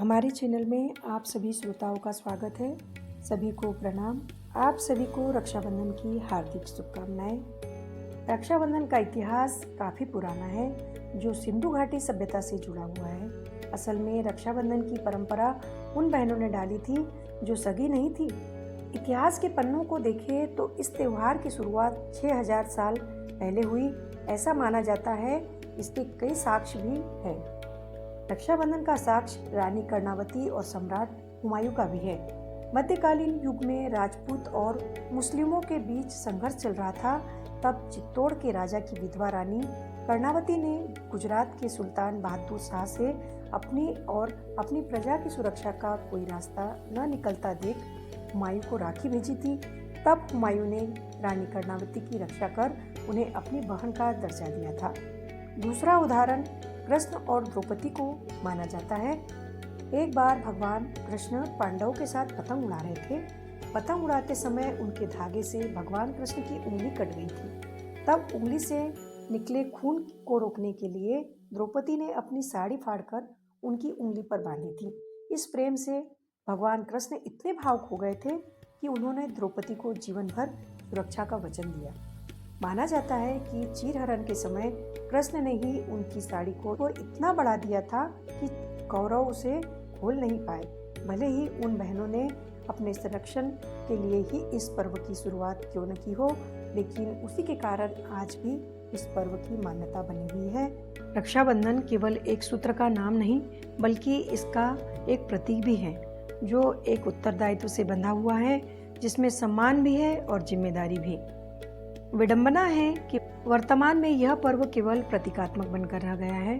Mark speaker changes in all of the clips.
Speaker 1: हमारे चैनल में आप सभी श्रोताओं का स्वागत है। सभी को प्रणाम। आप सभी को रक्षाबंधन की हार्दिक शुभकामनाएं। रक्षाबंधन का इतिहास काफ़ी पुराना है, जो सिंधु घाटी सभ्यता से जुड़ा हुआ है। असल में रक्षाबंधन की परंपरा उन बहनों ने डाली थी जो सगी नहीं थी। इतिहास के पन्नों को देखें तो इस त्योहार की शुरुआत 6000 साल पहले हुई, ऐसा माना जाता है। इसके कई साक्ष्य भी हैं। रक्षाबंधन का साक्ष्य रानी कर्णावती और सम्राट हुमायूं का भी है। मध्यकालीन युग में राजपूत और मुस्लिमों के बीच संघर्ष चल रहा था। तब चित्तौड़ के राजा की विधवा रानी कर्णावती ने गुजरात के सुल्तान बहादुर शाह से अपनी और अपनी प्रजा की सुरक्षा का कोई रास्ता न निकलता देख हुमायूं को राखी भेजी थी। तब हुमायूं ने रानी कर्णावती की रक्षा कर उन्हें अपनी बहन का दर्जा दिया था। दूसरा उदाहरण कृष्ण और द्रौपदी को माना जाता है। एक बार भगवान कृष्ण पांडवों के साथ पतंग उड़ा रहे थे। पतंग उड़ाते समय उनके धागे से भगवान कृष्ण की उंगली कट गई थी। तब उंगली से निकले खून को रोकने के लिए द्रौपदी ने अपनी साड़ी फाड़कर उनकी उंगली पर बांधी थी। इस प्रेम से भगवान कृष्ण इतने भावुक हो गए थे कि उन्होंने द्रौपदी को जीवन भर सुरक्षा का वचन दिया। माना जाता है कि चीरहरण के समय कृष्ण ने ही उनकी साड़ी को इतना बढ़ा दिया था कि कौरव उसे खोल नहीं पाए। भले ही उन बहनों ने अपने संरक्षण के लिए ही इस पर्व की शुरुआत क्यों न की हो, लेकिन उसी के कारण आज भी इस पर्व की मान्यता बनी हुई है। रक्षाबंधन केवल एक सूत्र का नाम नहीं, बल्कि इसका एक प्रतीक भी है, जो एक उत्तरदायित्व से बंधा हुआ है, जिसमें सम्मान भी है और जिम्मेदारी भी। विडंबना है कि वर्तमान में यह पर्व केवल प्रतीकात्मक बनकर रह गया है।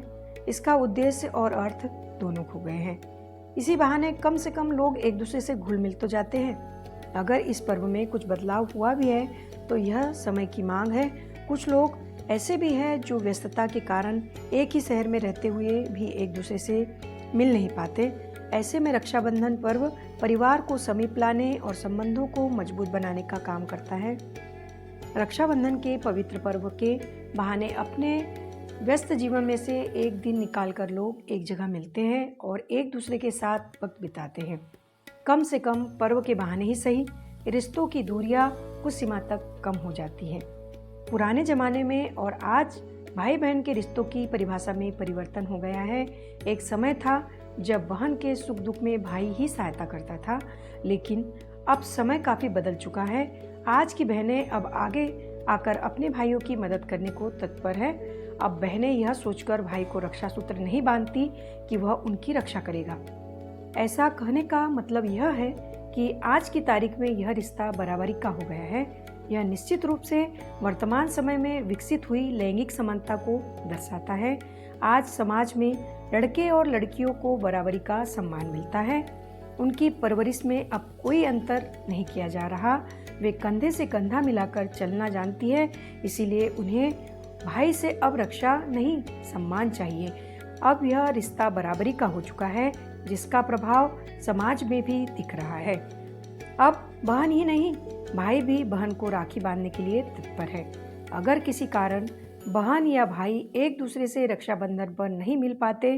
Speaker 1: इसका उद्देश्य और अर्थ दोनों खो गए हैं। इसी बहाने कम से कम लोग एक दूसरे से घुल मिल तो जाते हैं। अगर इस पर्व में कुछ बदलाव हुआ भी है तो यह समय की मांग है। कुछ लोग ऐसे भी हैं जो व्यस्तता के कारण एक ही शहर में रहते हुए भी एक दूसरे से मिल नहीं पाते। ऐसे में रक्षाबंधन पर्व परिवार को समीप लाने और संबंधों को मजबूत बनाने का काम करता है। रक्षाबंधन के पवित्र पर्व के बहाने अपने व्यस्त जीवन में से एक दिन निकालकर लोग एक जगह मिलते हैं और एक दूसरे के साथ वक्त बिताते हैं। कम से कम पर्व के बहाने ही सही, रिश्तों की दूरियां कुछ सीमा तक कम हो जाती हैं। पुराने जमाने में और आज भाई बहन के रिश्तों की परिभाषा में परिवर्तन हो गया है। एक समय था जब बहन के सुख दुख में भाई ही सहायता करता था, लेकिन अब समय काफ़ी बदल चुका है। आज की बहनें अब आगे आकर अपने भाइयों की मदद करने को तत्पर है। अब बहनें यह सोचकर भाई को रक्षा सूत्र नहीं बांधती कि वह उनकी रक्षा करेगा। ऐसा कहने का मतलब यह है कि आज की तारीख में यह रिश्ता बराबरी का हो गया है। यह निश्चित रूप से वर्तमान समय में विकसित हुई लैंगिक समानता को दर्शाता है। आज समाज में लड़के और लड़कियों को बराबरी का सम्मान मिलता है। उनकी परवरिश में अब कोई अंतर नहीं किया जा रहा। वे कंधे से कंधा मिलाकर चलना जानती है, इसीलिए उन्हें भाई से अब रक्षा नहीं, सम्मान चाहिए। अब यह रिश्ता बराबरी का हो चुका है, जिसका प्रभाव समाज में भी दिख रहा है। अब बहन ही नहीं, भाई भी बहन को राखी बांधने के लिए तत्पर है। अगर किसी कारण बहन या भाई एक दूसरे से रक्षाबंधन पर नहीं मिल पाते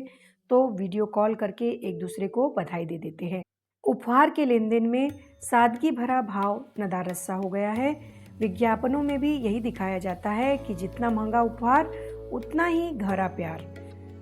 Speaker 1: तो वीडियो कॉल करके एक दूसरे को बधाई दे देते हैं। उपहार के लेन देन में सादगी भरा भाव नदारद सा हो गया है। विज्ञापनों में भी यही दिखाया जाता है कि जितना महंगा उपहार उतना ही गहरा प्यार।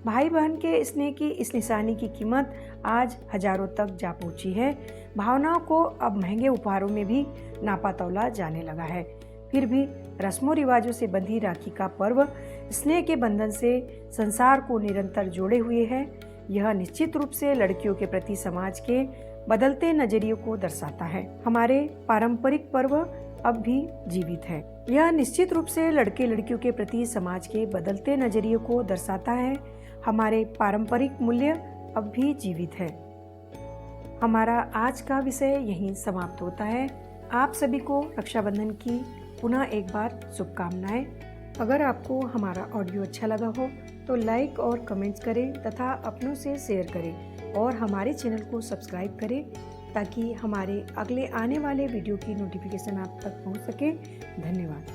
Speaker 1: भाई बहन के स्नेह की इस निशानी की कीमत आज हजारों तक जा पहुंची है। भावनाओं को अब महंगे उपहारों में भी नापा तौला जाने लगा है। फिर भी रस्मों रिवाजों से बंधी राखी का पर्व स्नेह के बंधन से संसार को निरंतर जोड़े हुए है। यह निश्चित रूप से लड़कियों के प्रति समाज के बदलते नजरियों को दर्शाता है। हमारे पारंपरिक पर्व अब भी जीवित है। यह निश्चित रूप से लड़के लड़कियों के प्रति समाज के बदलते नजरियों को दर्शाता है। हमारे पारंपरिक मूल्य अब भी जीवित है। हमारा आज का विषय यहीं समाप्त होता है। आप सभी को रक्षाबंधन की पुनः एक बार शुभकामनाएं। अगर आपको हमारा ऑडियो अच्छा लगा हो तो लाइक और कमेंट्स करें तथा अपनों से शेयर करें और हमारे चैनल को सब्सक्राइब करें, ताकि हमारे अगले आने वाले वीडियो की नोटिफिकेशन आप तक पहुंच सके। धन्यवाद।